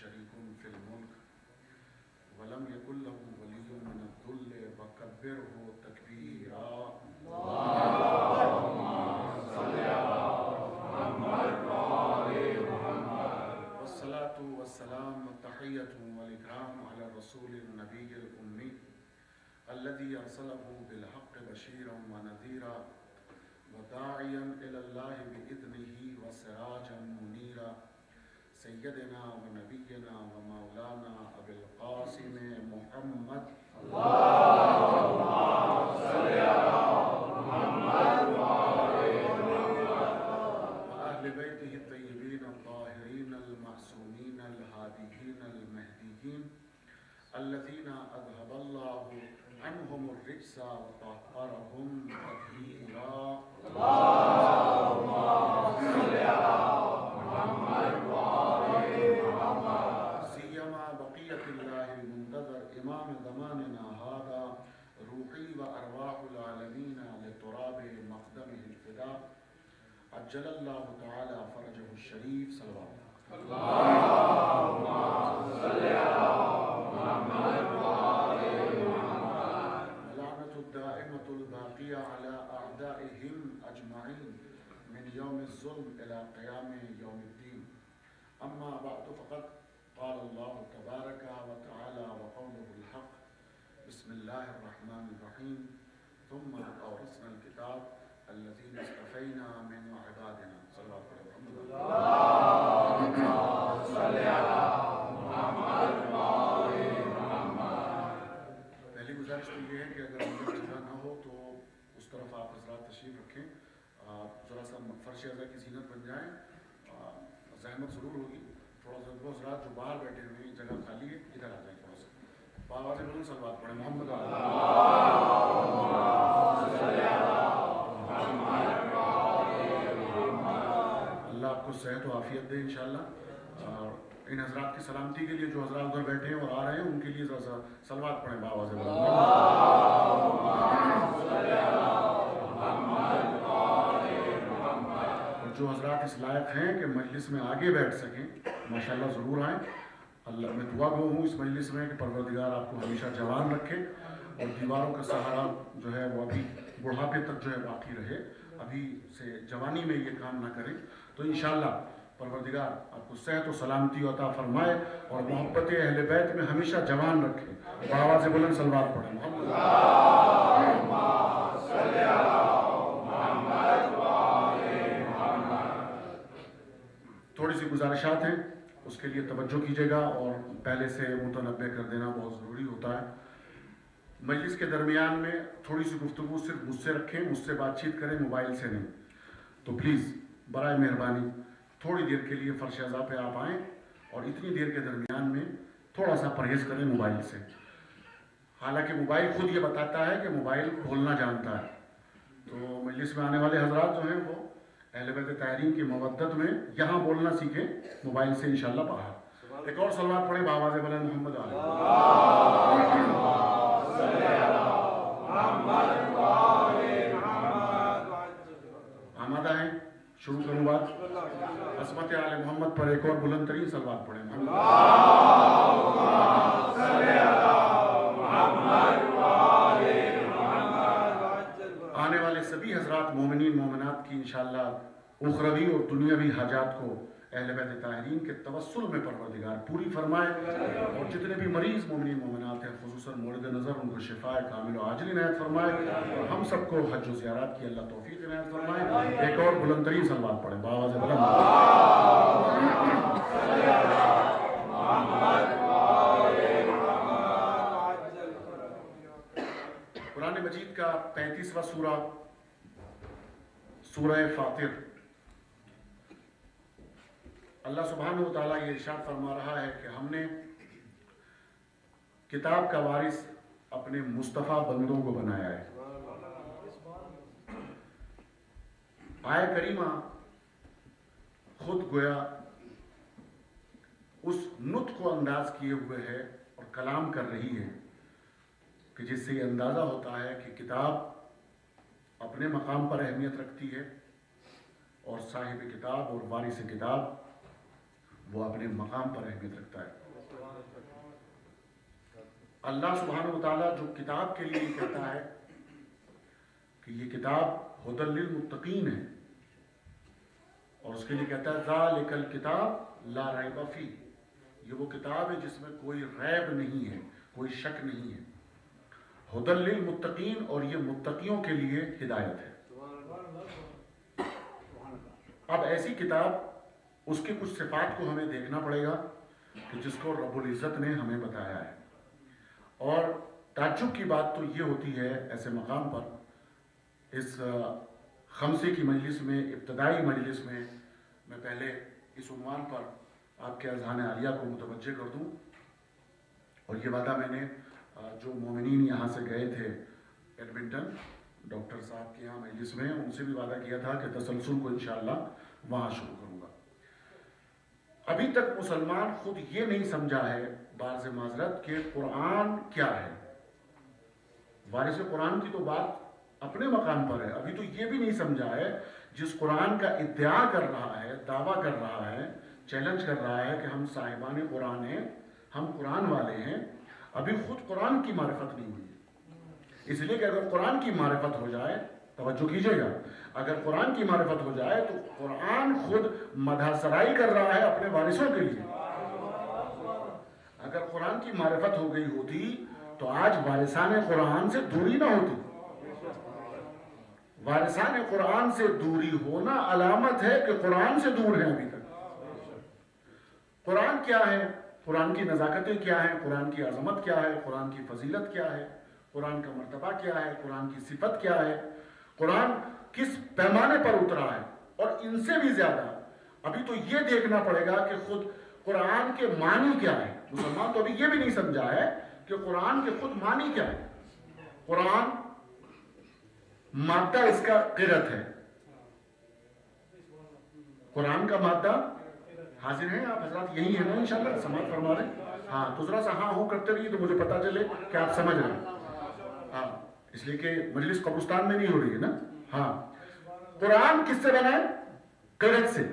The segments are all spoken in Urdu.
شريك في الملك ولم يكن له ولي من الذل وكبره تكبيرا. اللهم صل على محمد وآل محمد. والصلاة والسلام والتحية والإكرام على الرسول النبي الأمي الذي أرسله بالحق بشيرا ونذيرا وداعيا إلى الله بإذنه وسراجا منيرا سيدنا ونبينا ومولانا أبي القاسم محمد. اللهم صل على محمد وأهل بيته الطيبين الطاهرين المعصومين الهاديين المهديين الذين أذهب الله عنهم الرجس وطهرهم تطهيرا. اللهم صل على محمد وآل محمد. سيما بقية الله المنتظر إمام زماننا هذا روحي وأرواح العالمين لتراب مقدمه الفداء عجل الله تعالى فرجه الشريف صلوات. اللهم صل على محمد وآل محمد. اللعنة الدائمة الباقية على أعدائهم أجمعين من يوم الظلم إلى قيام يوم الدين. أما بعد فقد قال الله تبارك وتعالى وقوله الحق بسم الله الرحمن الرحيم ثم أورثنا الكتاب الذين اصطفينا من عبادنا صلوات محمد. اللهم صل على محمد وآل محمد. پہلی گزارش تو یہ ہے کہ اگر مجھے جگہ نہ ہو تو اس طرف آپ حضرات تشریف رکھیں، ذرا سا فرش اعضاء کی زینت بن جائیں، زحمت ضرور ہوگی تھوڑا سا. وہ حضرات جو باہر بیٹھے ہوئے ہیں جگہ خالی ہے ادھر آ جائیں تھوڑا سا. بابا سے بولیں صلوات پڑھیں محمد اللہ آپ کو صحت و عافیت دے انشاءاللہ. اور ان حضرات کی سلامتی کے لیے جو حضرات ادھر بیٹھے ہیں اور آ رہے ہیں ان کے لیے ذرا سا صلوات پڑھیں بابا سے بولیں. جو حضرات اس لائق ہیں کہ مجلس میں آگے بیٹھ سکیں ماشاءاللہ ضرور آئیں. اللہ میں دعا گو ہوں اس مجلس میں کہ پروردگار آپ کو ہمیشہ جوان رکھے اور دیواروں کا سہارا جو ہے وہ ابھی بڑھاپے تک جو ہے باقی رہے، ابھی سے جوانی میں یہ کام نہ کریں. تو انشاءاللہ پروردگار آپ کو صحت و سلامتی عطا فرمائے اور محبت اہل بیت میں ہمیشہ جوان رکھے. آواز بلند صلوات پڑھیں محمد. تھوڑی سی گزارشات ہیں اس کے لیے توجہ کیجیے گا اور پہلے سے متنبع کر دینا بہت ضروری ہوتا ہے. مجلس کے درمیان میں تھوڑی سی گفتگو صرف مجھ سے رکھیں، مجھ سے بات چیت کریں، موبائل سے نہیں. تو پلیز برائے مہربانی تھوڑی دیر کے لیے فرش اعضاء پہ آپ آئیں اور اتنی دیر کے درمیان میں تھوڑا سا پرہیز کریں موبائل سے. حالانکہ موبائل خود یہ بتاتا ہے کہ موبائل کھولنا جانتا ہے. تو مجلس میں آنے والے حضرات جو ہیں وہ اہل بیت طاہرین کی مودت میں یہاں بولنا سیکھیں، موبائل سے انشاءاللہ باہر. ایک اور صلوات پڑھیں بآواز بلند محمد علیہ. آمادہ ہیں؟ شروع کروں بات. عظمت آل محمد پر ایک اور بلند ترین صلوات پڑھیں. آنے والے سبھی حضرات مومنین مومنات کی انشاءاللہ اخروی اور دنیاوی حاجات کو اہل بیت طاہرین کے توسل میں پروردگار پوری فرمائے اور جتنے بھی مریض مومنین مومنات ہیں خصوصاً مورد نظر ان کو شفاء کامل و عاجل عنایت فرمائے اور ہم سب کو حج و زیارات کی اللہ توفیق عنایت فرمائے. ایک اور بلند ترین صلوات پڑھیں بآواز بلند. قرآن مجید کا 35واں سورہ سورہ فاطر. اللہ سبحانہ و تعالیٰ یہ ارشاد فرما رہا ہے کہ ہم نے کتاب کا وارث اپنے مصطفیٰ بندوں کو بنایا ہے. آیہ کریمہ خود گویا اس نطق کو انداز کیے ہوئے ہے اور کلام کر رہی ہے کہ جس سے یہ اندازہ ہوتا ہے کہ کتاب اپنے مقام پر اہمیت رکھتی ہے اور صاحب کتاب اور وارث کتاب وہ اپنے مقام پر اہمیت رکھتا ہے۔ اللہ سبحانہ و تعالیٰ جو کتاب کے لیے کہتا ہے کہ یہ کتاب ھدی للمتقین ہے، اور اس کے لیے کہتا ہے ذالک الکتاب لا ریب فیہ، یہ وہ کتاب ہے جس میں کوئی ریب نہیں ہے، کوئی شک نہیں ہے، ھدی للمتقین، اور یہ متقیوں کے لیے ہدایت ہے۔ اب ایسی کتاب، اس کے کچھ صفات کو ہمیں دیکھنا پڑے گا کہ جس کو رب العزت نے ہمیں بتایا ہے، اور تعجب کی بات تو یہ ہوتی ہے ایسے مقام پر، اس خمسے کی مجلس میں، ابتدائی مجلس میں پہلے اس عنوان پر آپ کے اذہان عالیہ کو متوجہ کر دوں، اور یہ وعدہ میں نے جو مومنین یہاں سے گئے تھے ایڈمنٹن ڈاکٹر صاحب کے یہاں مجلس میں، ان سے بھی وعدہ کیا تھا کہ تسلسل کو انشاءاللہ وہاں شروع کروں گا۔ ابھی تک مسلمان خود یہ نہیں سمجھا ہے باعث معذرت کہ قرآن کیا ہے۔ وارث قرآن کی تو بات اپنے مقام پر ہے، ابھی تو یہ بھی نہیں سمجھا ہے جس قرآن کا ادعا کر رہا ہے، دعویٰ کر رہا ہے، چیلنج کر رہا ہے کہ ہم صاحبان قرآن ہیں، ہم قرآن والے ہیں، ابھی خود قرآن کی معرفت نہیں ہوئی ہے۔ اس لیے کہ اگر قرآن کی معرفت ہو جائے، توجہ کیجئے گا، اگر قرآن کی معرفت ہو جائے تو قرآن خود مدح سرائی کر رہا ہے اپنے وارثوں کے لیے۔ اگر قرآن کی معرفت ہو گئی ہوتی تو آج وارثان قرآن سے دوری نہ ہوتی۔ وارثان قرآن سے دوری ہونا علامت ہے کہ قرآن سے دور ہیں ابھی تک۔ قرآن کیا ہے؟ قرآن کی نزاکتیں کیا ہیں؟ قرآن کی عظمت کیا ہے؟ قرآن کی فضیلت کیا ہے؟ قرآن کا مرتبہ کیا ہے؟ قرآن کی صفت کیا ہے؟ قرآن کس پیمانے پر اترا ہے؟ اور ان سے بھی زیادہ ابھی تو یہ دیکھنا پڑے گا کہ خود قرآن کے معنی کیا ہے۔ مسلمان تو ابھی یہ بھی نہیں سمجھا ہے کہ قرآن کے خود معنی کیا ہے۔ قرآن مادہ اس کا قرت ہے، قرآن کا مادہ حاضر ہیں آپ حضرات، یہی ہے نا انشاءاللہ، سماعت فرما رہے ہیں؟ ہاں تو ذرا سا ہاں ہوں کرتے رہیے تو مجھے پتا چلے کہ آپ سمجھ رہے ہیں۔ ہاں اس لیے کہ مجلس قبرستان میں نہیں ہو رہی ہے نا۔ ہاں قرآن کس سے بنا ہے؟ قرت سے۔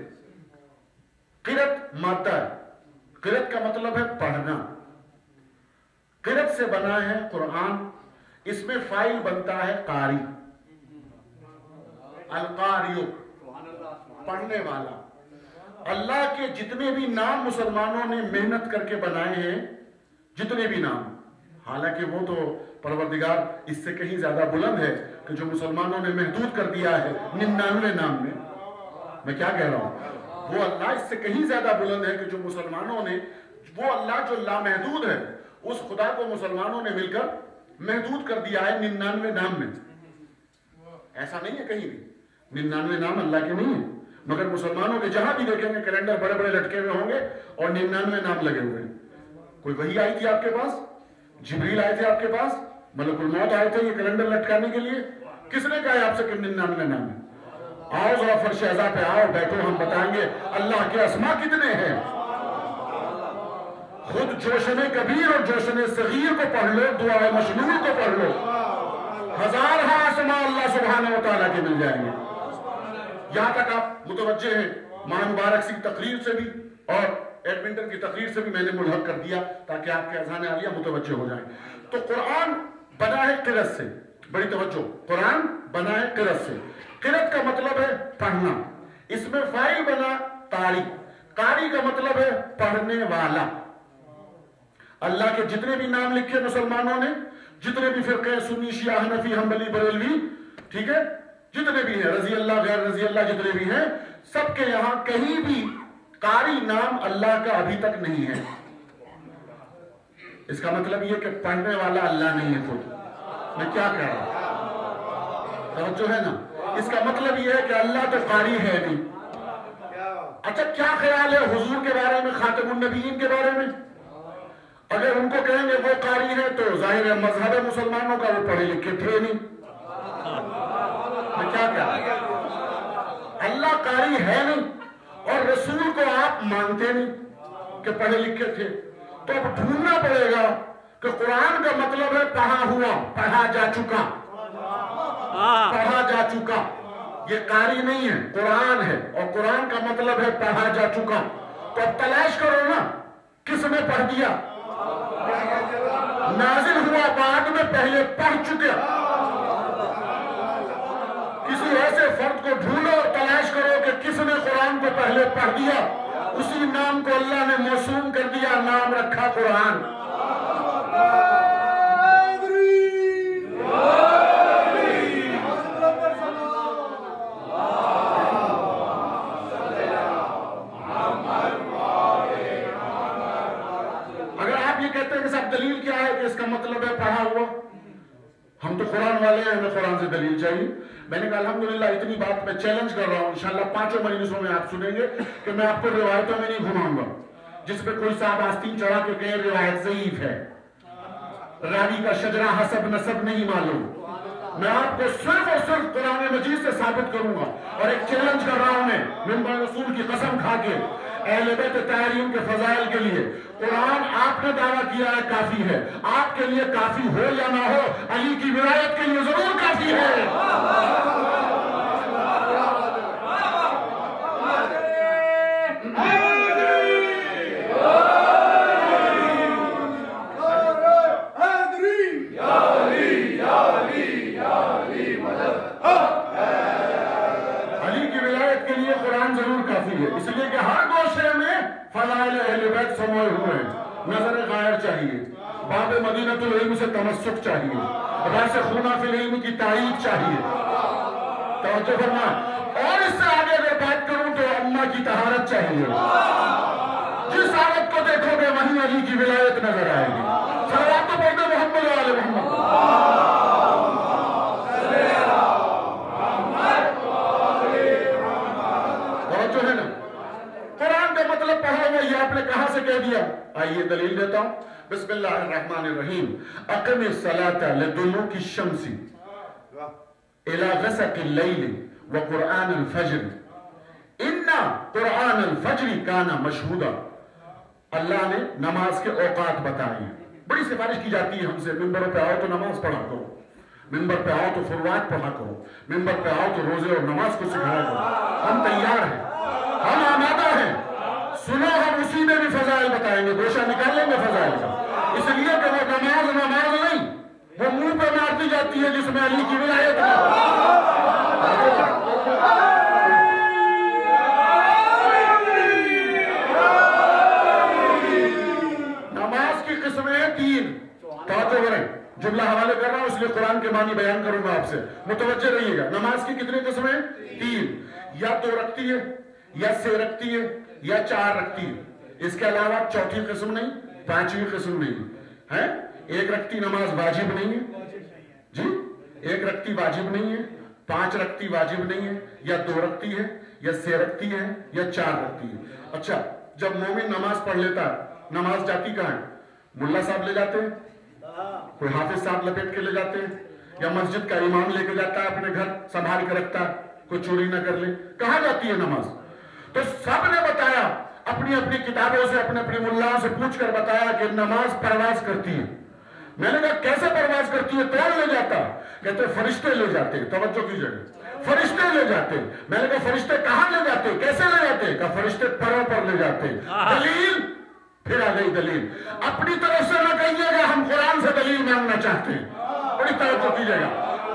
قرت مادہ ہے، قرت کا مطلب ہے پڑھنا، قرت سے بنا ہے قرآن۔ اس میں فاعل بنتا ہے قاری، القاریو، پڑھنے والا۔ اللہ کے جتنے بھی نام مسلمانوں نے محنت کر کے بنائے ہیں، جتنے بھی نام، حالانکہ وہ تو پروردگار اس سے کہیں زیادہ بلند ہے کہ جو مسلمانوں نے محدود کر دیا ہے 99 نام میں کیا کہہ رہا ہوں، وہ اللہ اس سے کہیں زیادہ بلند ہے کہ جو مسلمانوں نے، وہ اللہ جو لامحدود ہے، اس خدا کو مسلمانوں نے مل کر محدود کر دیا ہے 99 نام میں۔ ایسا نہیں ہے کہیں بھی 99 نام اللہ کے نہیں ہیں، مگر مسلمانوں کے جہاں بھی دیکھیں گے کیلنڈر بڑے بڑے لٹکے ہوئے ہوں گے اور 99 نام لگے ہوئے ہیں۔ کوئی وحی آئی تھی آپ کے پاس؟ جبریل آئے تھے آپ کے پاس؟ ملک الموت آئے تھے یہ کیلنڈر لٹکانے کے لیے؟ کس نے کہا ہے آپ سے کہ 99 نام ہے؟ آؤ ذرا فرش عزا پہ آؤ، بیٹھو، ہم بتائیں گے اللہ کے اسما کتنے ہیں۔ خود جوشن کبیر اور جوشن صغیر کو پڑھ لو، دعائے مشنون کو پڑھ لو، ہزارہا اسما اللہ سبحانہ و تعالیٰ کے مل جائیں گے۔ یہاں تک آپ متوجہ ہیں، ماہ مبارک سی تقریر سے بھی اور ایڈمنٹن کی تقریر سے بھی میں نے ملحق کر دیا تاکہ آپ کے اذہان عالیہ متوجہ ہو جائیں۔ تو قرآن بنا ہے قرت سے، بڑی توجہ، قرآن بنا ہے قرت سے۔ قرت کا مطلب ہے پڑھنا، اس میں فاعل بنا قاری، قاری کا مطلب ہے پڑھنے والا۔ اللہ کے جتنے بھی نام لکھے مسلمانوں نے، جتنے بھی فرقے سنی شیعہ حنفی حنبلی بریلوی، ٹھیک ہے، جتنے بھی ہیں، رضی اللہ غیر رضی اللہ جتنے بھی ہیں، سب کے یہاں کہیں بھی قاری نام اللہ کا ابھی تک نہیں ہے۔ اس کا مطلب یہ کہ پڑھنے والا اللہ نہیں ہے خود۔ میں کیا کہہ رہا ہوں؟ توجہ ہے نا؟ اس کا مطلب یہ ہے کہ اللہ تو قاری ہے نہیں۔ اچھا کیا خیال ہے حضور کے بارے میں، خاتم النبیین کے بارے میں؟ اگر ان کو کہیں گے وہ قاری ہے تو ظاہر ہے مذہب مسلمانوں کا وہ پڑھے لکھے تھے نہیں۔ میں کیا کہہ رہا ہوں؟ اللہ قاری ہے نہیں اور رسول کو آپ مانتے نہیں کہ پڑھے لکھے تھے، تو اب ڈھونڈنا پڑے گا کہ قرآن کا مطلب ہے پڑھا ہوا، پڑھا جا چکا، پڑھا جا چکا۔ یہ قاری نہیں ہے، قرآن ہے، اور قرآن کا مطلب ہے پڑھا جا چکا۔ تو اب تلاش کرو نا کس نے پڑھ دیا؟ نازل ہوا بعد میں، پہلے پڑھ چکے. کسی ایسے فرد کو ڈھونڈو اور تلاش کرو کہ کس نے قرآن کو پہلے پڑھ دیا. اسی نام کو اللہ نے موسوم کر دیا، نام رکھا قرآن. دلیل کیا ہے کہ اس کا مطلب ہے پڑھا ہوا؟ ہم تو قرآن والے ہیں، ہمیں قرآن سے دلیل چاہیے. میں نے کہا الحمدللہ اتنی بات میں چیلنج کر رہا ہوں، انشاءاللہ 5 مجلسوں میں آپ سنیں گے کہ میں آپ کو روایتوں میں نہیں گھماؤں گا جس پہ کوئی صاحب آستین چڑھا کے کہے روایت ضعیف ہے، راوی کا شجرہ حسب نسب نہیں معلوم. میں آپ کو صرف اور صرف قرآن مجید سے ثابت کروں گا. اور ایک چیلنج کر رہا ہوں میں منبر رسول کی قسم کھا کے، اہل بیت طاہرین کے فضائل کے لیے قرآن آپ نے دعویٰ کیا ہے کافی ہے، آپ کے لیے کافی ہو یا نہ ہو، علی کی ولایت کے لیے ضرور کافی ہے. اس لیے کہ ہر گوشے میں فضائل اہل بیت سموئے ہوئے ہیں. نظر غائر چاہیے، باب مدینۃ العلم سے تمسک چاہیے، راسخون فی العلم کی تائید چاہیے. توجہ فرما. اور اس سے آگے اگر بات کروں تو امہ کی طہارت چاہیے. جس عورت کو دیکھو گے وہیں علی کی ولایت نظر آئے گی. صلوات تو پڑھتے محمد و آل محمد. توجہ ہے نا. قرآن کا مطلب پڑھا ہوا یہ آپ نے کہاں سے کہہ دیا؟ آئیے دلیل دیتا ہوں. بسم اللہ الرحمن الرحیم. اقم الصلاۃ لدلوک الشمس الی غسق اللیل وقرآن الفجر ان قرآن الفجر کان مشہودا. اللہ نے نماز کے اوقات بتائے ہیں. بڑی سفارش کی جاتی ہے ہم سے، ممبروں پہ آؤ تو نماز پڑھا کرو، ممبر پہ آؤ تو فروات پڑھا کرو، ممبر پہ آؤ تو روزے اور نماز کو سکھایا کرو. ہم تیار ہیں، ہم آمادہ ہیں. سنو ہم اسی میں بھی فضائل بتائیں گے، گوشہ نکال لیں گے فضائل کا. اس لیے کہ وہ نماز نہیں، وہ منہ پہ مارتی جاتی ہے جس میں علی کی ولایت ہے. نماز کی قسمیں 3. توجہ کریں، جملہ حوالے کر رہا ہوں اس لیے قرآن کے معنی بیان کروں گا آپ سے، متوجہ رہیے گا. نماز کی کتنی قسمیں؟ 3. یا 2 رکھتی ہے، یا 6 رکھتی ہے، یا 4 رکھتی ہے. اس کے علاوہ 4تھی قسم نہیں، 5ویں قسم نہیں ہے. 1 رکھتی نماز واجب نہیں ہے جی، 1 رکھتی واجب نہیں ہے، 5 رکھتی واجب نہیں ہے، یا 2 رکھتی ہے، یا 6 رکھتی ہے، یا 4 رکھتی ہے. اچھا، جب مومن نماز پڑھ لیتا ہے، نماز جاتی کہاں ہے؟ ملا صاحب لے جاتے ہیں، کوئی حافظ صاحب لپیٹ کے لے جاتے ہیں، یا مسجد کا امام لے کے جاتا ہے اپنے گھر سنبھال کے رکھتا ہے کوئی چوری نہ کر لے. کہاں جاتی ہے نماز؟ تو سب نے بتایا، اپنی اپنی کتابوں سے اپنے اپنے ملاؤں سے پوچھ کر بتایا کہ نماز پرواز کرتی ہے. میں نے کہا کیسے پرواز کرتی ہے؟ کون لے جاتا؟ کہتے فرشتے لے جاتے. توجہ کیجئے، فرشتے لے جاتے. میں نے کہا فرشتے کہاں لے جاتے، کیسے لے جاتے؟ کہا فرشتے پروں پر لے جاتے. دلیل؟ پھر آ گئی دلیل. اپنی طرف سے نہ کہیے گا ہم قرآن سے دلیل مانگنا چاہتے ہیں. بڑی توجہ کیجئے گا.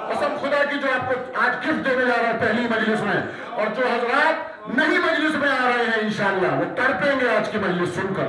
قسم خدا کی جو آپ کو آج گفٹ دینے جا رہا ہے پہلی مجلس میں، اور جو حضرات نہیں مجلس میں آ رہے ہیں انشاءاللہ وہ تڑپیں گے آج کی مجلس سن کر.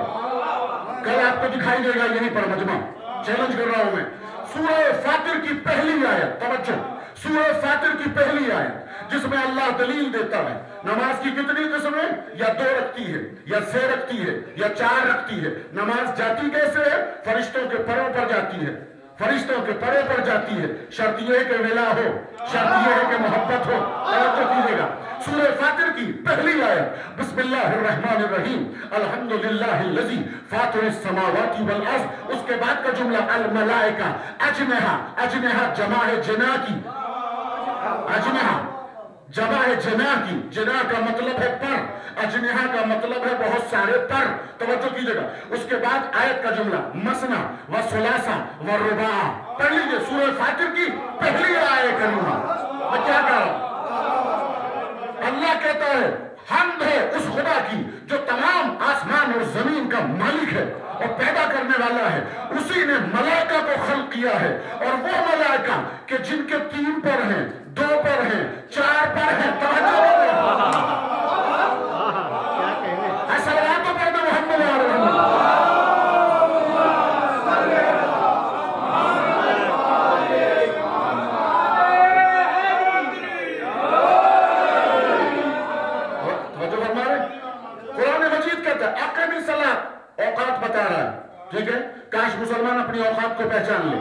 کل آپ کو دکھائی دے گا یہیں پر مجمع. چیلنج کر رہا ہوں میں. سورہ فاطر کی پہلی آیت، توجہ، سورہ فاطر کی پہلی آیت جس میں اللہ دلیل دیتا ہے. نماز کی کتنی قسمیں؟ یا 2 رکھتی ہے، یا 6 رکھتی ہے، یا 4 رکھتی ہے. نماز جاتی کیسے ہے؟ فرشتوں کے پروں پر جاتی ہے، فرشتوں کے پروں پر جاتی ہے. شرط یہ ہے کہ ولا ہو، شرط یہ ہے کہ محبت ہو. توجہ کیجئے گا. سورہ فاطر کی پہلی آیت، بسم اللہ الرحمن الرحیم، الحمدللہ الذی فاطر السماوات والارض. اس کے بعد کا جملہ الملائکہ اجنحہ. اجنحہ جمع ہے جناح کی، اجنحہ جمع ہے جناح کی. جناح کا مطلب ہے پر، اجنحہ کا مطلب ہے بہت سارے پر. توجہ کیجئے گا. اس کے بعد آیت کا جملہ مثنی و ثلاثہ و رباع. پڑھ لیجئے سورہ فاطر کی پہلی آیت کریمہ. میں کیا کہہ رہا ہوں؟ اللہ کہتا ہے حمد ہے اس خدا کی جو تمام ہے اور پیدا کرنے والا ہے، اسی نے ملائکہ کو خلق کیا ہے، اور وہ ملائکہ کہ جن کے 3 پر ہیں، 2 پر ہیں، 4 پر ہیں، توجہ صلوات و پڑھنا محمد علیہ وسلم۔ اوقات بتا رہا ہے، ٹھیک ہے؟ کاش مسلمان اپنی اوقات کو پہچان لے۔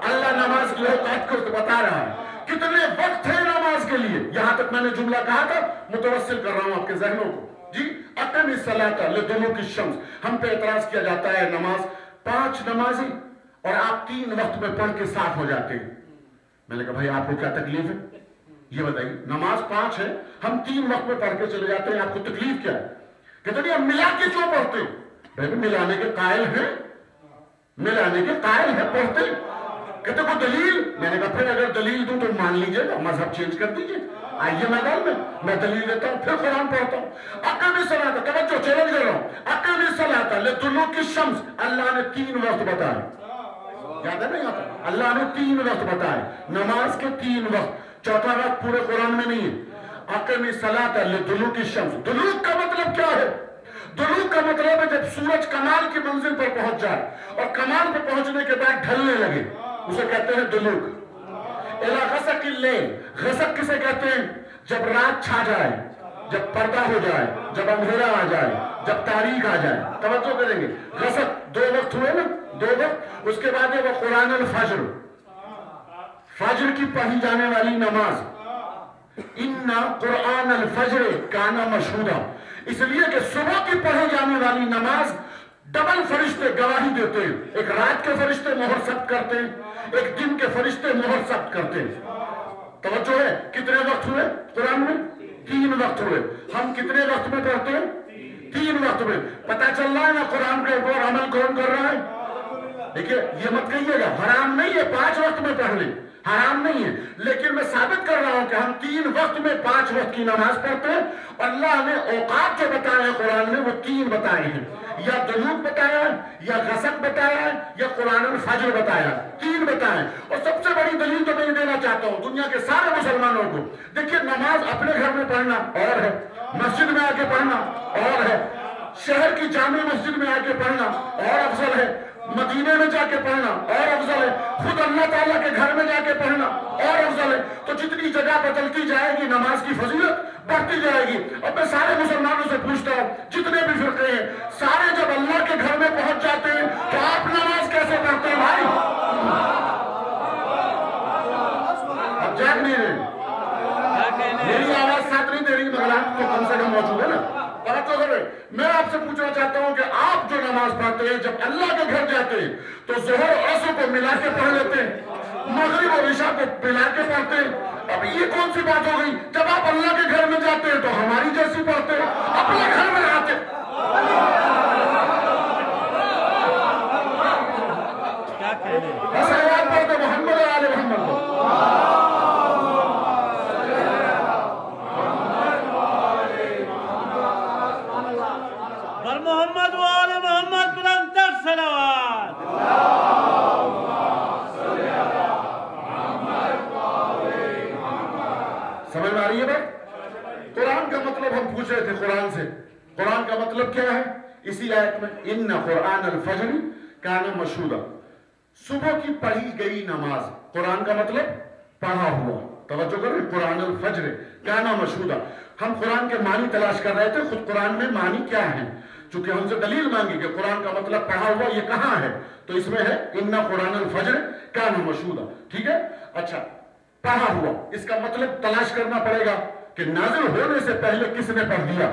اللہ نماز کی اوقات کو بتا رہا ہے، کتنے وقت ہے نماز کے لیے۔ یہاں تک میں نے جملہ کہا تھا، متوسل کر رہا ہوں آپ کے ذہنوں کو۔ جی اقم الصلاۃ لدلوک الشمس، ہم پہ اعتراض کیا جاتا ہے نماز 5 نمازیں اور آپ 3 وقت میں پڑھ کے صاف ہو جاتے ہیں۔ میں نے کہا بھائی آپ کو کیا تکلیف ہے، یہ بتائیے، نماز 5 ہے، ہم 3 وقت میں پڑھ کے چلے جاتے ہیں، آپ کو تکلیف کیا ہے؟ کہتے ہیں ملا کے کیوں پڑھتے ہیں؟ بھائی ملانے کے قائل ہیں، ملانے کے قائل ہیں، پڑھتے ہیں۔ کہتے کوئی دلیل؟ میں نے کہا پھر اگر دلیل دوں تو مان لیجئے گا، مذہب چینج کر دیجئے، آئیے میدان میں دلیل دیتا ہوں، پھر قرآن پڑھتا ہوں۔ اقم الصلاۃ، توجہ چیلنج کر رہا ہوں، اقم الصلاۃ لدلوک الشمس، اللہ نے 3 وقت بتائے، یاد ہے نا؟ یہاں پر اللہ نے 3 وقت بتائے، نماز کے 3 وقت، چوتھا وقت پورے قرآن میں نہیں ہے۔ اقم الصلاۃ لدلوک الشمس، دلوک کا مطلب کیا ہے؟ دلوک کا مطلب ہے جب سورج کمال کی منزل پر پہنچ جائے اور کمال پر پہنچنے کے بعد ڈھلنے لگے، اسے کہتے ہیں دلوک۔ الی غسق اللیل، غسق کسے کہتے ہیں؟ جب رات چھا جائے، جب پردہ ہو جائے، جب اندھیرا آ جائے، جب تاریخ آ جائے، توجہ کریں گے۔ غسق 2 وقت ہوئے نا، 2 وقت، اس کے بعد ہے وہ قرآن الفجر، فجر کی پڑھی جانے والی نماز، ان قرآن الفجر کان مشہودا، اس لیے کہ صبح کی پڑھی جانے والی نماز ڈبل فرشتے گواہی دیتے ہیں، ایک رات کے فرشتے مہر ثبت کرتے ہیں، ایک دن کے فرشتے مہر ثبت کرتے ہیں۔ توجہ ہے، کتنے وقت ہوئے قرآن میں؟ 3 وقت ہوئے۔ ہم کتنے وقت میں پڑھتے ہیں؟ 3 وقت میں۔ پتہ چل رہا ہے نا قرآن کے اوپر عمل کون کر رہا ہے؟ دیکھیے یہ مت کہیے گا حرام نہیں ہے 5 وقت میں پڑھ لیں، حرام نہیں ہے، لیکن میں ثابت کر رہا ہوں کہ ہم 3 وقت میں 5 وقت کی نماز پڑھتے ہیں۔ اللہ نے اوقات جو بتائے ہیں قرآن میں وہ 3 بتائے ہیں، یا دلوک بتایا ہے، یا غسق بتایا ہے، یا قرآن الفجر بتایا ہے، 3 بتائے۔ اور سب سے بڑی دلیل تو میں یہ دینا چاہتا ہوں دنیا کے سارے مسلمانوں کو، دیکھیے نماز اپنے گھر میں پڑھنا اور ہے، مسجد میں آ کے پڑھنا اور ہے، شہر کی جامع مسجد میں آ کے پڑھنا اور افضل ہے، مدینے میں جا کے پڑھنا اور افضل ہے، خود اللہ تعالیٰ کے گھر میں جا کے پڑھنا اور افضل ہے۔ تو جتنی جگہ بدلتی جائے گی نماز کی فضیلت بڑھتی جائے گی۔ اب میں سارے مسلمانوں سے پوچھتا ہوں، جتنے بھی فرقے ہیں سارے جب اللہ کے گھر میں پہنچ جاتے ہیں تو آپ نماز کیسے پڑھتے ہیں بھائی؟ اب جاگ نہیں رہے، میری آواز ساتھ نہیں دے رہی مگر آپ تو کم سے کم موجود ہے نا۔ میں آپ سے پوچھنا چاہتا ہوں کہ آپ جو نماز پڑھتے ہیں جب اللہ کے گھر جاتے ہیں تو ظہر اور عصر کو ملا کے پڑھ لیتے ہیں، مغرب اور عشاء کو ملا کے پڑھتے ہیں۔ اب یہ کون سی بات ہو گئی؟ جب آپ اللہ کے گھر میں جاتے ہیں تو ہماری جیسی پڑھتے ہیں، اپنے گھر میں آتے صلوات پڑھتے محمد و آل محمد کو۔ محمد وآل محمد بلندر صلوات۔ سمجھ میں آ رہی ہے بات؟ قرآن کا مطلب ہم پوچھ رہے تھے قرآن سے، قرآن کا مطلب کیا ہے؟ اسی آیت میں ان قرآن الفجر کان مشہودا، صبح کی پڑھی گئی نماز، قرآن کا مطلب پڑھا ہوا، توجہ کریں، قرآن الفجر کان مشہودا۔ ہم قرآن کے معنی تلاش کر رہے تھے، خود قرآن میں معنی کیا ہے، چونکہ ہم سے دلیل مانگی کہ قرآن کا مطلب پڑھا ہوا یہ کہاں ہے، تو اس میں ہے ان قرآن الفجر کان مشہودا، ٹھیک ہے؟ اچھا پڑھا ہوا، اس کا مطلب تلاش کرنا پڑے گا کہ نازل ہونے سے پہلے کس نے پڑھ دیا؟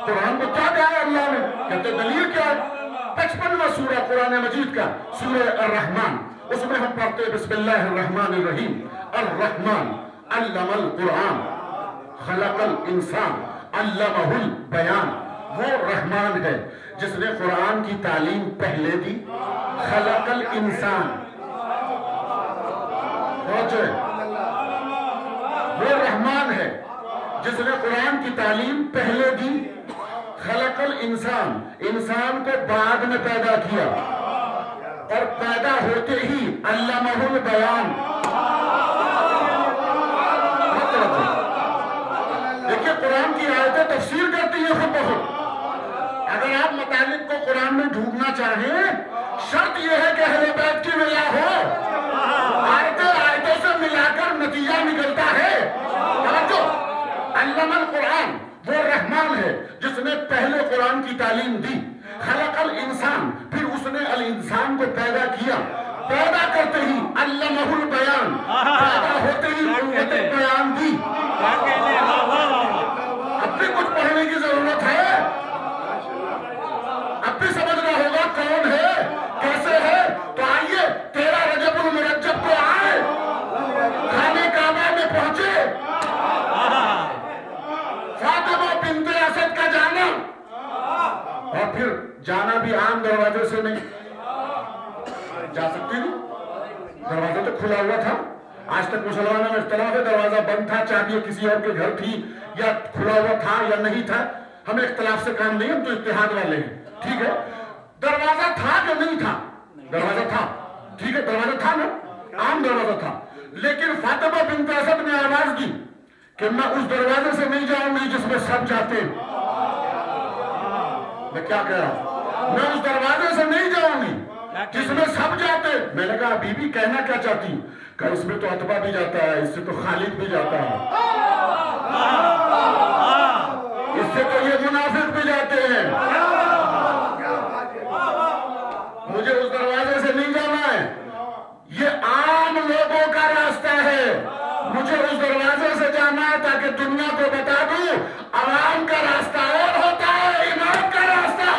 قرآن کو کیا کہا ہے اللہ نے؟ کہتے دلیل کیا ہے؟ 55واں سورہ قرآن مجید کا سورہ الرحمن، اس میں ہم پڑھتے بسم اللہ الرحمن الرحیم، الرحمن علم القرآن خلق الانسان علمہ البیان۔ وہ رحمان ہے جس نے قرآن کی تعلیم پہلے دی، خلق الانسان، وہ رحمان ہے جس نے قرآن کی تعلیم پہلے دی، خلق الانسان، انسان کو بعد میں پیدا کیا، اور پیدا ہوتے ہی علمہ البیان۔ دیکھیے قرآن کی آیتیں تفسیر کرتی ہیں خود بخود۔ اگر آپ مطالب کو قرآن میں ڈھونڈنا چاہیں، شرط یہ ہے کہ اہل بیت کی ولا ہو۔ آیتوں سے ملا کر نتیجہ نکلتا ہے۔ توجہ، علم القرآن وہ رحمان ہے جس نے پہلے قرآن کی تعلیم دی۔ خلق الانسان، پھر اس نے الانسان کو پیدا کیا، پیدا کرتے ہی علمہ البیان، پیدا ہوتے ہی قوت بیان دی۔ اب بھی کچھ پڑھنے کی ضرورت ہے، اب بھی سمجھنا ہوگا کون ہے، کیسے ہے۔ تو آئیے 13 رجب المرجب کو آئے، خانہ کعبہ میں پہنچے، فاطمہ بنت اسد کا جانا، اور پھر جانا بھی عام دروازے سے نہیں، جا سکتی نہیں، دروازہ تو کھلا ہوا تھا۔ آج تک مسلمانوں میں اختلاف ہے، دروازہ بند تھا، چابی کسی اور کے گھر تھی، یا کھلا ہوا تھا یا نہیں تھا، ہمیں اختلاف سے کام نہیں، ہم تو اتحاد والے ہیں، ٹھیک ہے۔ دروازہ تھا کہ نہیں تھا؟ دروازہ تھا، ٹھیک ہے، دروازہ تھا نا، عام دروازہ تھا۔ لیکن فاطمہ بنت اسد نے آواز دی کہ میں اس دروازے سے نہیں جاؤں گی جس میں سب جاتے ہیں۔ میں کیا کہہ رہا ہوں؟ میں اس دروازے سے نہیں جاؤں گی جس میں سب جاتے۔ میں نے کہا بی بی کہنا کیا چاہتی ہوں؟ کہ اس میں تو عتبہ بھی جاتا ہے، اس سے تو خالد بھی جاتا ہے، اس سے تو یہ منافق بھی جاتے ہیں، مجھے اس دروازے سے نہیں جانا ہے، یہ عام لوگوں کا راستہ ہے، مجھے اس دروازے سے جانا ہے تاکہ دنیا کو بتا دوں عوام کا راستہ اور ہوتا ہے، امام کا راستہ۔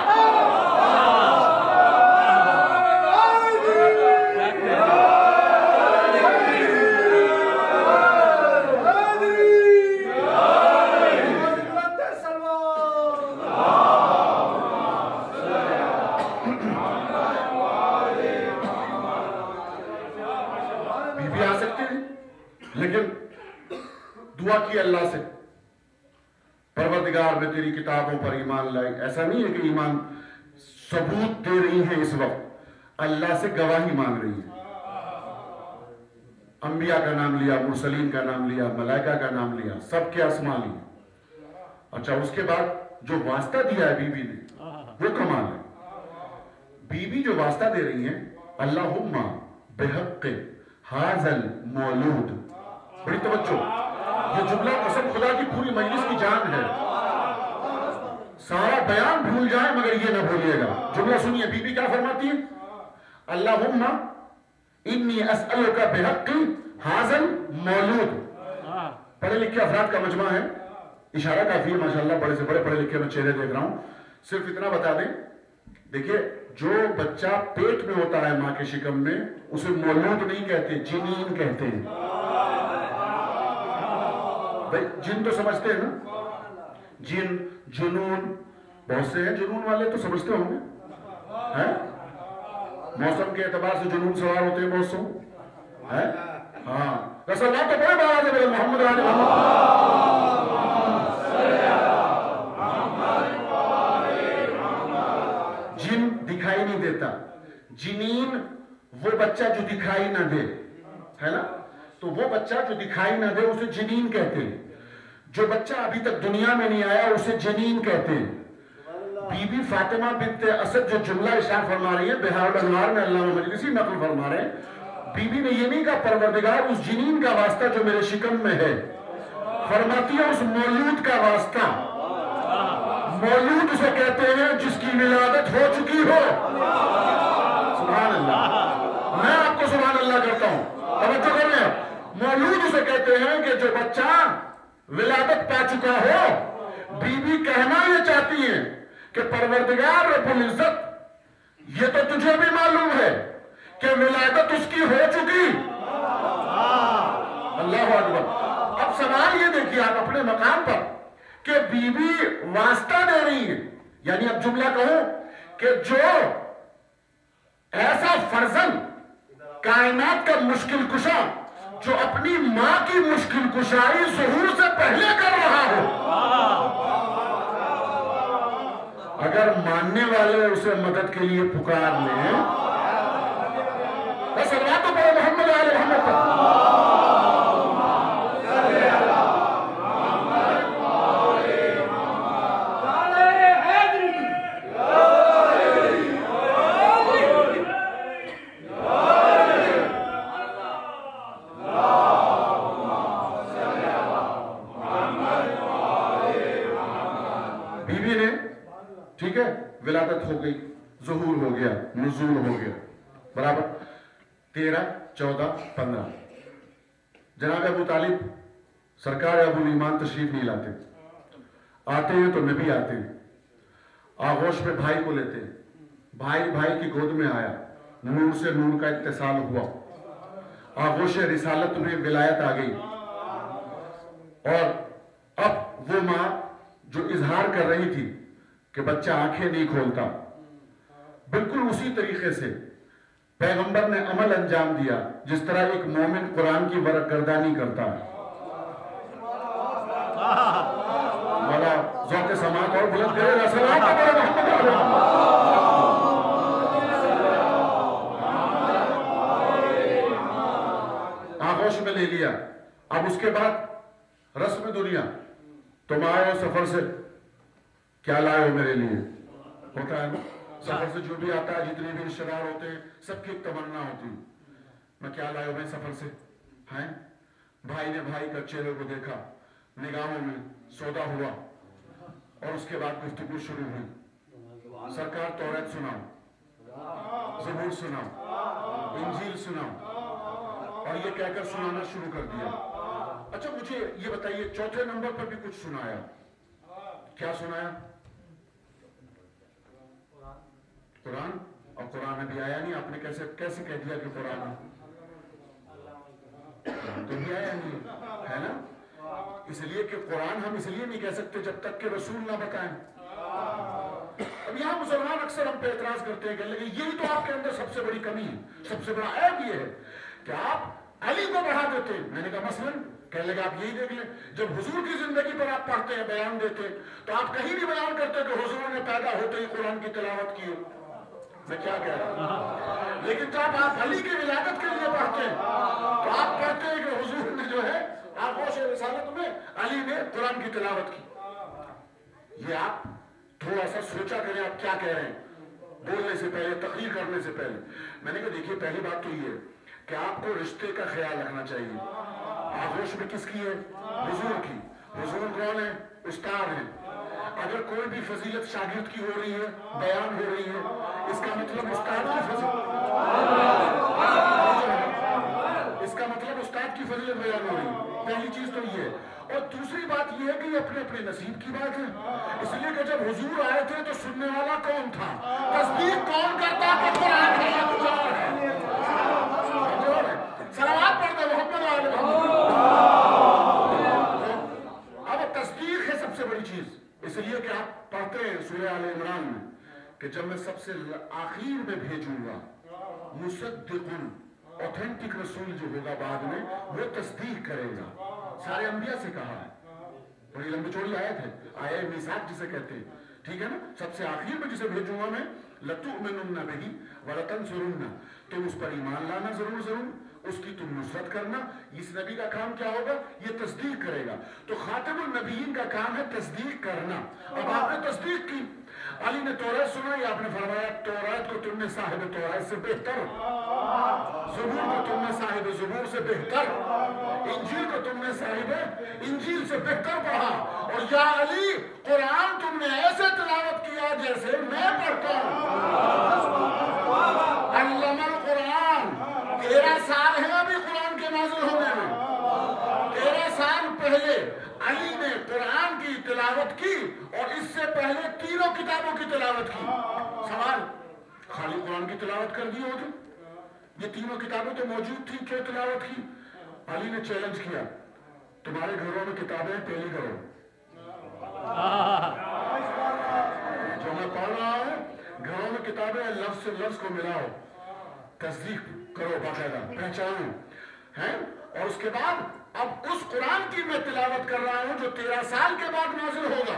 لیکن دعا کی اللہ سے، پروردگار میں تیری کتابوں پر ایمان لائی۔ ایسا نہیں ہے کہ ایمان ثبوت دے رہی ہیں، اس وقت اللہ سے گواہی مانگ رہی ہیں۔ انبیاء کا نام لیا، مرسلین کا نام لیا، ملائکہ کا نام لیا، سب کے اسماء لیے۔ اچھا، اس کے بعد جو واسطہ دیا ہے بی بی نے وہ کمال ہے۔ بی بی جو واسطہ دے رہی ہیں، اللہم بحق ھذا المولود، بڑی توجہ، یہ جملہ قسم خدا کی پوری مجلس کی جان ہے، سارا بیان بھول جائیں مگر یہ نہ بھولیے گا۔ جملہ سنیے، بی بی کیا فرماتی ہے؟ اللہم انی اسألک بحق ھذا المولود۔ پڑھے لکھے افراد کا مجمع ہے، اشارہ کافی ہے، ماشاءاللہ بڑے سے بڑے پڑھے لکھے میں چہرے دیکھ رہا ہوں۔ صرف اتنا بتا دیں، دیکھیے جو بچہ پیٹ میں ہوتا ہے ماں کے شکم میں، اسے مولود نہیں کہتے، جنین کہتے ہیں۔ بھائی جن تو سمجھتے ہیں نا، جن، جنون، بہت سے ہیں جنون والے تو سمجھتے ہوں گے، موسم کے اعتبار سے جنون سوار ہوتے ہیں بہت سو، ہاں رسول اللہ تو بڑے بڑا ہے محمد علی جن دکھائی نہیں دیتا، جنین وہ بچہ جو دکھائی نہ دے، ہے نا، تو وہ بچہ جو دکھائی نہ دے اسے جنین کہتے ہیں۔ جو بچہ ابھی تک دنیا میں نہیں آیا اسے جنین کہتے ہیں۔ بی بی فاطمہ بنت اسد جو جملہ ارشاد فرما رہی ہے، بہار الانوار میں علامہ مجلسی نقل فرما رہے ہیں، بی بی نے یہ نہیں کہا پروردگار اس جنین کا واسطہ جو میرے شکم میں ہے، فرماتی ہے اس مولود کا واسطہ۔ مولود اسے کہتے ہیں جس کی ولادت ہو چکی ہو۔ سبحان اللہ، میں آپ کو سبحان اللہ کرتا ہوں، توجہ کر رہے ہیں۔ مولود اسے کہتے ہیں کہ جو بچہ ولادت پا چکا ہو۔ بی بی کہنا یہ چاہتی ہیں کہ پروردگار رب العزت یہ تو تجھے بھی معلوم ہے کہ ولادت اس کی ہو چکی۔ اللہ اکبر۔ اب سوال یہ دیکھیے آپ اپنے مقام پر کہ بی بی واسطہ دے رہی ہے، یعنی اب جملہ کہوں کہ جو ایسا فرزند کائنات کا مشکل کشا جو اپنی ماں کی مشکل کشائی ظہور سے پہلے کر رہا ہو، اگر ماننے والے اسے مدد کے لیے پکار لیں، بس اللہ تو پڑھو محمد آل محمد پر۔ بیوی نے ٹھیک ہے ولادت ہو گئی، ظہور ہو گیا، نزول ہو گیا، برابر 13 14 15 جناب ابو طالب سرکار ابو الایمان تشریف نہیں لاتے، آتے ہیں تو نبی آتے ہیں، آغوش میں بھائی کو لیتے ہیں، بھائی بھائی کی گود میں آیا، نور سے نور کا اتصال ہوا، آغوش رسالت میں ولایت آ گئی، اور اب وہ ماں جو اظہار کر رہی تھی کہ بچہ آنکھیں نہیں کھولتا، بالکل اسی طریقے سے پیغمبر نے عمل انجام دیا جس طرح ایک مومن قرآن کی برگردانی کرتا ہے۔ مولا ذوق سماعت اور بلند کرے گا، سلام علیکم محمد علیہ۔ آغوش میں لے لیا، اب اس کے بعد رسم دنیا، تم آئے ہو سفر سے، کیا لائے ہو میرے لیے؟ ہوتا ہے نا سفر سے جو بھی آتا ہے، جتنے بھی رشتہ دار ہوتے ہیں سب کی ایک تمنا ہوتی ہے، میں کیا لائے ہو میں سفر سے ہیں؟ بھائی نے بھائی کا چہرے کو دیکھا، نگاہوں میں سودا ہوا، اور اس کے بعد گفتگو شروع ہوئی، سرکار توریت سناؤ، زبور سناؤ، انجیل سناؤ، اور یہ کہہ کر سنانا شروع کر دیا۔ اچھا مجھے یہ بتائیے چوتھے نمبر پر بھی کچھ سنایا، کیا سنایا؟ قرآن، اور قرآن ابھی آیا نہیں، آپ نے کیسے کہہ دیا کہ قرآن تو بھی آیا نہیں ہے نا؟ اس لیے کہ قرآن ہم اس لیے نہیں کہہ سکتے جب تک کہ رسول نہ بتائیں۔ اب یہاں مسلمان اکثر ہم پہ اعتراض کرتے ہیں کہ لیکن یہی تو آپ کے اندر سب سے بڑی کمی ہے، سب سے بڑا عیب یہ ہے کہ آپ علی کو بڑھا دیتے ہیں۔ میں نے کہا مثلاً کہنے لگا آپ یہی دیکھ لیں، جب حضور کی زندگی پر آپ پڑھتے ہیں، بیان دیتے ہیں، تو آپ کہیں نہیں بیان کرتے کہ حضور نے پیدا ہوتے ہی قرآن کی تلاوت کی ہو۔ میں کیا کہہ رہا ہوں؟ لیکن جب آپ علی کی ولادت کے لیے پڑھتے ہیں تو آپ کہتے ہیں کہ حضور نے جو ہے آغوش رسالت میں علی نے قرآن کی تلاوت کی۔ یہ آپ تھوڑا سا سوچا کریں آپ کیا کہہ رہے ہیں بولنے سے پہلے، تقریر کرنے سے پہلے۔ میں نے کہا دیکھیے پہلی بات تو یہ ہے کہ آپ کو رشتے کا خیال رکھنا چاہیے۔ آغوش میں کس کی ہے؟ حضور کی۔ حضور کون ہے؟ استاد ہیں۔ اگر کوئی بھی فضیلت شاگرد کی ہو رہی ہے، بیان ہو رہی ہے، اس کا مطلب استاد کی فضیلت بیان ہو رہی ہے۔ پہلی چیز تو یہ ہے، اور دوسری بات یہ ہے کہ یہ اپنے اپنے نصیب کی بات ہے۔ اس لیے کہ جب حضور آئے تھے تو سننے والا کون تھا؟ تصدیق کون کرتا کہ قرآن ہے؟ صلوات پڑھتے محمد علیہ محمد۔ اب تصدیق ہے سب سے بڑی چیز، اس لیے کہ آپ پڑھتے ہیں سورہ آل عمران میں کہ جب میں سب سے آخر میں بھیجوں گا مصدقن، اوتھینٹک رسول جو ہوگا بعد میں وہ تصدیق کرے گا۔ سارے انبیاء سے کہا ہے، بڑی لمبی چوڑی آیت ہے، آیہ میثاق جسے کہتے ہیں، ٹھیک ہے نا؟ سب سے آخر میں جسے بھیجوں گا میں، لَتُؤْمِنُنَّ بِهِ وَلَتَنْصُرُنَّ، تم اس پر ایمان لانا ضرور، اس کی تم نصرت کرنا۔ اس نبی کا کام کیا ہوگا؟ یہ تصدیق کرے گا۔ تو خاتم النبیین کا کام ہے تصدیق کرنا۔ اب آپ نے تصدیق کی، علی نے توریت سنائی، آپ نے فرمایا توریت کو تم نے صاحب توریت سے بہتر، زبور کو تم نے صاحب زبور سے بہتر، انجیل کو تم نے صاحب انجیل سے بہتر پڑھا، اور یا علی قرآن تم نے ایسے تلاوت کیا جیسے میں پڑھتا ہوں۔ علم القرآن، 13 سال ہے ابھی قرآن کے نازل ہونے میں، 13 سال پہلے علی نے قرآن کی تلاوت کی، اور اس سے پہلے تینوں کتابوں کی تلاوت کی۔ سوال، خالی قرآن کی تلاوت کر دی ہوتی؟ یہ تینوں کتابیں تو موجود تھیں، کیوں تلاوت کی؟ علی نے چیلنج کیا، تمہارے گھروں میں کتابیں پہلی کرو، جو میں پڑھ رہا ہوں گھروں میں کتابیں لفظ سے لفظ کو ملاؤ، تصدیق کرو، باقاعدہ پہچانو ہیں، اور اس کے بعد اب اس قرآن کی میں تلاوت کر رہا ہوں جو 13 سال کے بعد نازل ہوگا۔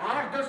8-10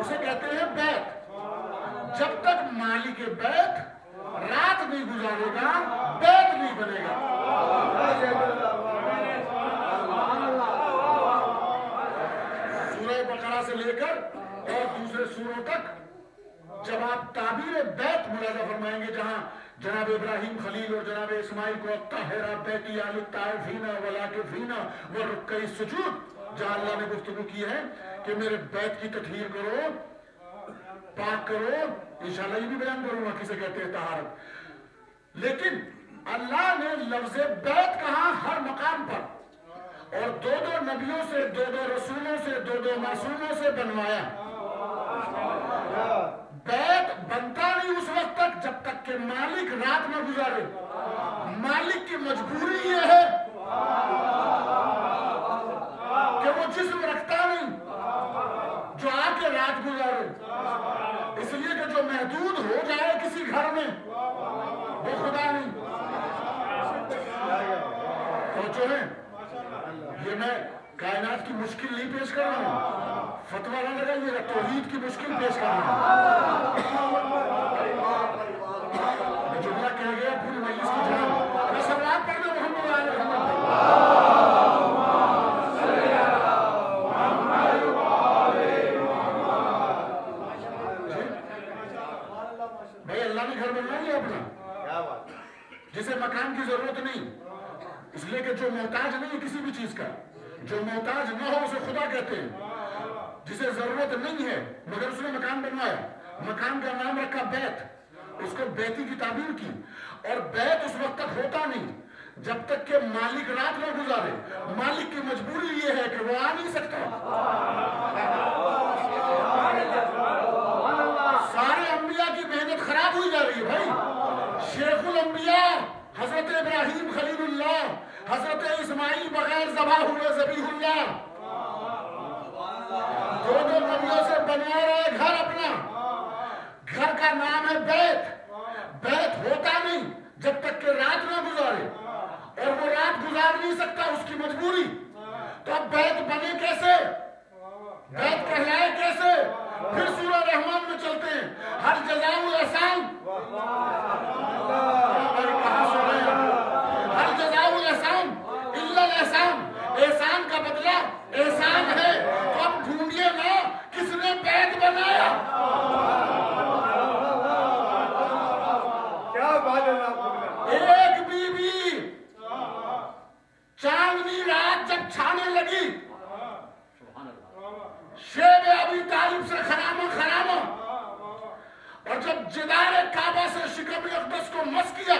اسے کہتے ہیں بیت. جب تک مالک بیت رات نہیں گزارے گا بیت نہیں بنے گا. سورہ بقرہ سے لے کر اور دوسرے سوروں تک جب آپ تعبیر بیت ملاحظہ فرمائیں گے جہاں جناب ابراہیم خلیل اور جناب اسماعیل کو طاہرہ بیتی للطائفین والعاکفین والرکع السجود، جہاں اللہ نے گفتگو کی ہے کہ میرے بیت کی تطہیر کرو، پاک کرو. انشاءاللہ یہ بھی بیان کروں گا کسے کہتے ہیں طہارت. لیکن اللہ نے لفظ بیت کہا ہر مقام پر، اور دو دو نبیوں سے، دو دو رسولوں سے، دو دو معصوموں سے بنوایا. بیت بنتا نہیں اس وقت تک جب تک کہ مالک رات نہ گزارے. مالک کی مجبوری یہ ہے کہ وہ جسم رکھتا نہیں جو آ کے رات گزارے. اس لیے کہ جو محدود ہو جائے کسی گھر میں وہ خدا نہیں. سوچو ہے یہ میں کائنات کی مشکل نہیں پیش کر رہا ہوں، فتویٰ نہ لگائیے گا، توحید کی مشکل پیش کر رہا ہوں. میں جملہ کہہ گیا پوری مجلس کی جان. میں سلوات پڑھ دوں محمد علیہ محمد. بھائی اللہ نے گھر بنوا لیا اپنا جسے مکان کی ضرورت نہیں، اس لیے کہ جو محتاج نہیں ہے کسی بھی چیز کا، جو محتاج نہ ہو اسے خدا کہتے ہیں. جسے ضرورت نہیں ہے مگر اس نے مکان بنوایا، مکان کا نام رکھا بیت، اس کو بیتی کی تعبیر کی. اور بیت اس وقت تک ہوتا نہیں جب تک کہ مالک رات نہ گزارے. مالک کی مجبوری یہ ہے کہ وہ آ نہیں سکتا. سارے انبیاء کی محنت خراب ہوئی جا رہی ہے بھائی. شیخ الانبیاء حضرت ابراہیم خلیل اللہ، حضرت اسماعیل بغیر ذبح ہوئے ذبیح اللہ، دو دو نبیوں سے بنا رہے گھر اپنا. گھر کا نام ہے بیت. بیت ہوتا نہیں جب تک کہ رات نہ گزارے، اور وہ رات گزار نہیں سکتا، اس کی مجبوری. تو اب بیت بنے کیسے، بیت کہلائے کیسے؟ پھر سورہ رحمان میں چلتے ہیں. ہر جزاء الاحسان، ہر جزاء الاحسان الا الاحسان. احسان کا بدلہ احسان ہے. تو اب ڈھونڈیے نا کس نے بیت بنایا. ایک بی بی چاندنی رات جب چھانے لگی، شیب ابی طالب سے خرامہ، اور جب جدار کعبہ سے شکم اقدس کو مس کیا،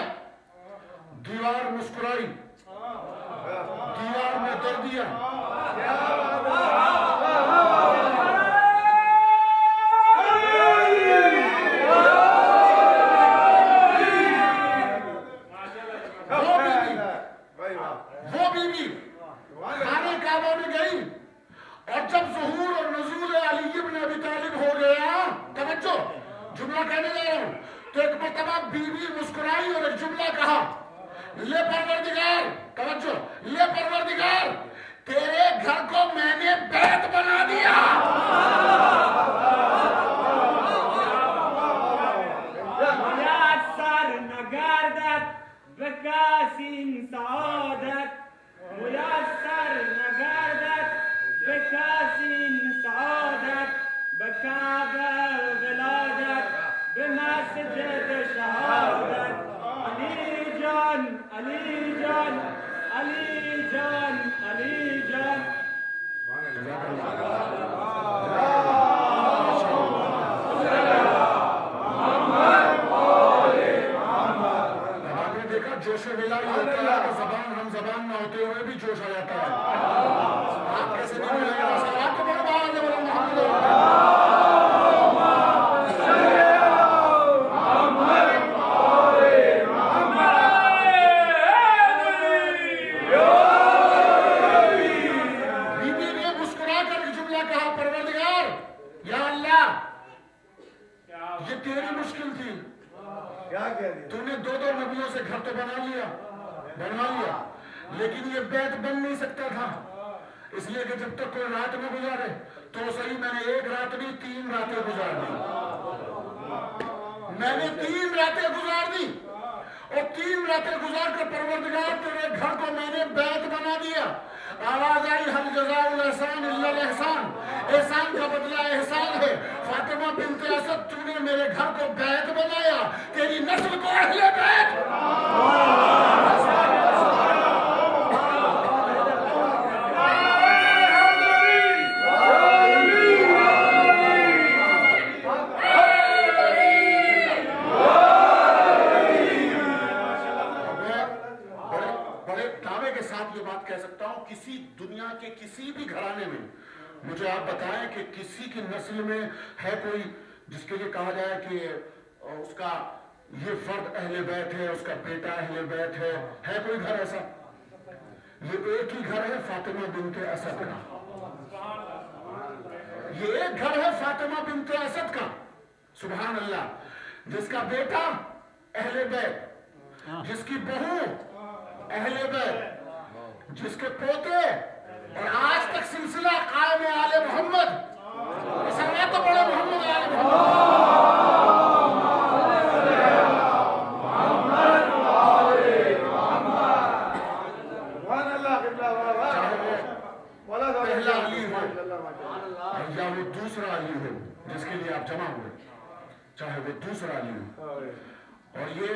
دیوار مسکرائی، دیوار میں در دیا. وہ بیوی خانہ کعبہ میں گئی، اور جب ظہور اور نزول علی ابن ابی طالب ہو گیا، توجہ جملہ کہنے جا رہا ہوں، تو ایک مرتبہ بیوی مسکرائی اور ایک جملہ کہا، لے پروردگار، توجہ، لے پروردگار تیرے گھر کو میں نے بیت بنا دیا. میسر نگردد به کسی سعادت، میسر نگردد به کسی سعادت، به کعبه ولادت، به مسجد شهادت. علی جان، علی جان، علی جان، علی جان. دیکھا جوش ولائی ہوتا ہے تو زبان ہم زبان نہ ہوتے ہوئے بھی جوش آ جاتا ہے. آپ کیسے نہیں ملے گا؟ آپ کو بڑا باہر ہے بڑا محمد. بیوی نے مسکرا کر جملہ کہا، پروردگار یا اللہ یہ تیری مشکل تھی، تو نے دو دو نبیوں سے گھر تو بنوا لیا، لیکن یہ بیت بن نہیں سکتا تھا، اس لیے کہ جب تک کوئی رات نہ گزارے تو صحیح میں نے ایک رات نہیں 3 راتیں گزار دی. میں نے 3 راتیں گزار دی اور 3 راتیں گزار کر پروردگار تیرے گھر کو میں نے بیت بنا دیا. آواز آئی حل جزاء الاحسان الا الاحسان. احسان کا بدلہ احسان ہے. فاطمہ بنت اسد تو نے میرے گھر کو بیت بنایا, تیری نسل کو اہل بیت. یہ بات کہہ سکتا ہوں کسی دنیا کے کسی بھی گھرانے میں مجھے آپ بتائیں کہ کسی کی نسل میں ہے کوئی جس کے لیے کہا جائے کہ اس کا یہ فرد اہل بیت ہے, اس کا بیٹا اہل بیت ہے کوئی گھر ایسا؟ یہ ایک ہی گھر ہے فاطمہ بنت اسد کا. یہ ایک گھر ہے فاطمہ بنت اسد کا. سبحان اللہ. جس کا بیٹا اہل بیت, جس کی بہو اہل بیت, جس کے پوتے, اور آج تک سلسلہ قائم آل محمد. تو بڑے محمد آل پہلا علی ہو یا وہ دوسرا علی ہو جس کے لیے آپ جمع ہوئے, چاہے وہ دوسرا علی ہو. اور یہ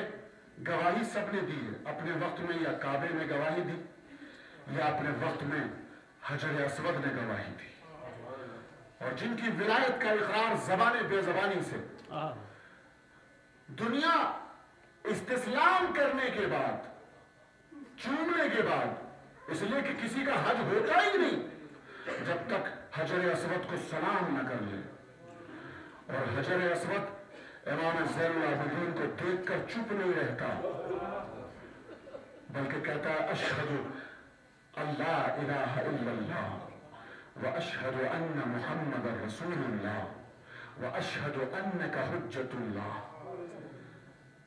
گواہی سب نے دی ہے اپنے وقت میں, یا کعبے میں گواہی دی یا اپنے وقت میں حجر اسود نے گواہی دی. اور جن کی ولایت کا اقرار زبان بے زبانی سے دنیا استسلام کرنے کے بعد, چومنے کے بعد, اس لیے کہ کسی کا حج ہوتا ہی نہیں جب تک حجر اسود کو سلام نہ کر لے. اور حجر اسود امام زین العابدین کو دیکھ کر چپ نہیں رہتا بلکہ کہتا ہے اشہد اللہ الہ الا اللہ واشہد ان محمد رسول اللہ واشہد انک حجت اللہ.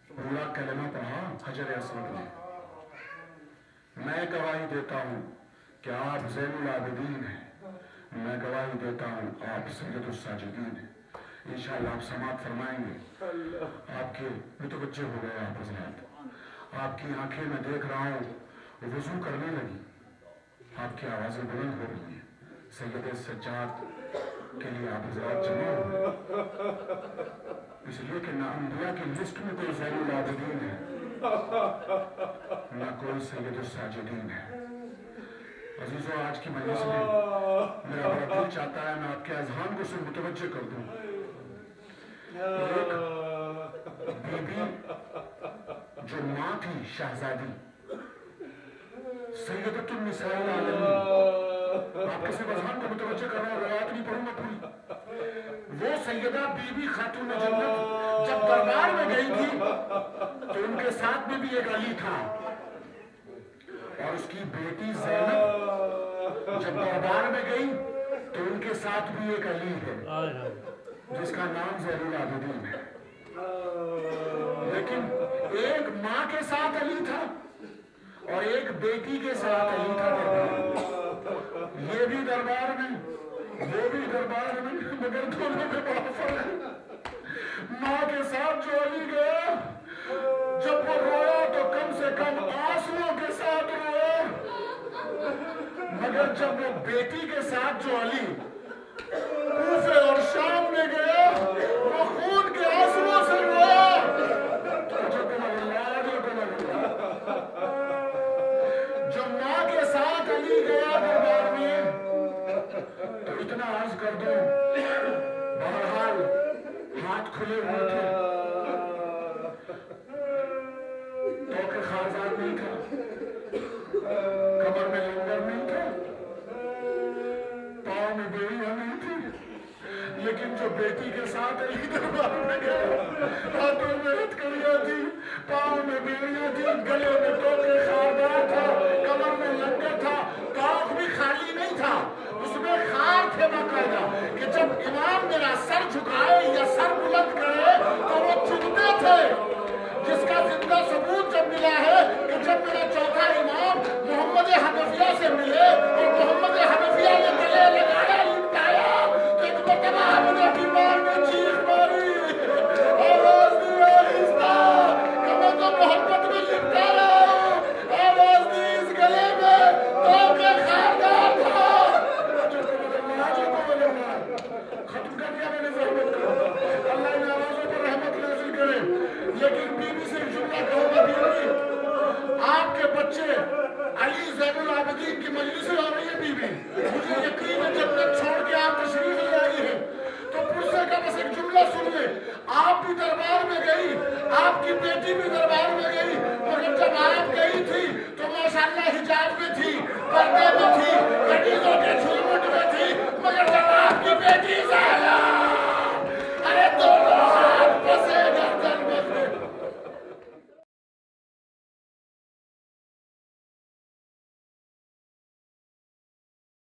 پورا کلمہ پڑھا حجر اسود میں. میں گواہی دیتا ہوں کہ آپ زین العابدین ہیں, میں گواہی دیتا ہوں آپ سید الساجدین ہیں. انشاءاللہ آپ سماعت فرمائیں گے. آپ کے متوجہ ہو گئے آپ حضرات, آپ کی آنکھیں میں دیکھ رہا ہوں وضو کرنے لگی, آپ کی آوازیں بلند ہو رہی ہیں. سید سجاد کے لیے آپ حضرات جمع ہوئے, اس لیے کہ نہ انبیاء کی لسٹ میں کوئی زین العابدین ہے نہ کوئی سید الساجدین ہے. عزیزو, آج کی مجلس میں میرا بڑا دل چاہتا ہے میں آپ کے اذہان کو صرف متوجہ کر دوں. ایک بی بی جو ماں تھی شہزادی سیدۃ النساء العالمین, آپ کسی اذہان کو متوجہ کر رہا ہوں, روایت نہیں پڑھوں گا پوری. وہ سیدہ بی بی خاتون جنت جب دربار میں گئی تھی تو ان کے ساتھ میں بھی ایک علی تھا, اور اس کی بیٹی زینب جب دربار میں گئی تو ان کے ساتھ بھی ایک علی ہے جس کا نام زین العابدین ہے. لیکن ایک ماں کے ساتھ علی تھا اور ایک بیٹی کے ساتھ علی تھا دربار. یہ بھی دربار میں, وہ بھی دربار میں, مگر دونوں میں بڑا فرق ہے. ماں کے ساتھ جو علی گیا جب وہ رویا تو کم سے کم آنسوؤں کے ساتھ رویا, مگر جب وہ بیٹی کے ساتھ جو علی کوفے اور شام میں گیا وہ خون کے آنسوؤں سے رویا. جو ماں کے ساتھ علی گیا دربار میں تو اتنا عرض کر دوں, بہرحال ہاتھ کھلے ہوئے تھے, توقع خارزات نہیں تھا, کمر میں لنگر نہیں تھا, پاؤں میں بیڑیاں نہیں تھی. لیکن جو بیٹی کے ساتھ علی دربار میں گیا ہاتھوں میں ہتھکڑیاں تھی, پاؤں میں بیڑیاں تھی, گلے میں توقع خارزات تھا, کمر میں لنگر تھا, پاؤں بھی خالی نہیں تھا, اس میں خار تھے باقاعدہ کہ جب امام میرا سر جھکائے یا سر بلند کرے تو وہ جھکتے تھے. جس کا زندہ ثبوت جب ملا ہے کہ جب میرا چوتھا امام محمد حنفیہ سے ملے اور محمد حنفیہ نے گلے لگایا, لپٹایا لیکن بیوی سے جملہ کہو گا بیوی آپ کے بچے علی زین العابدین کی مجلس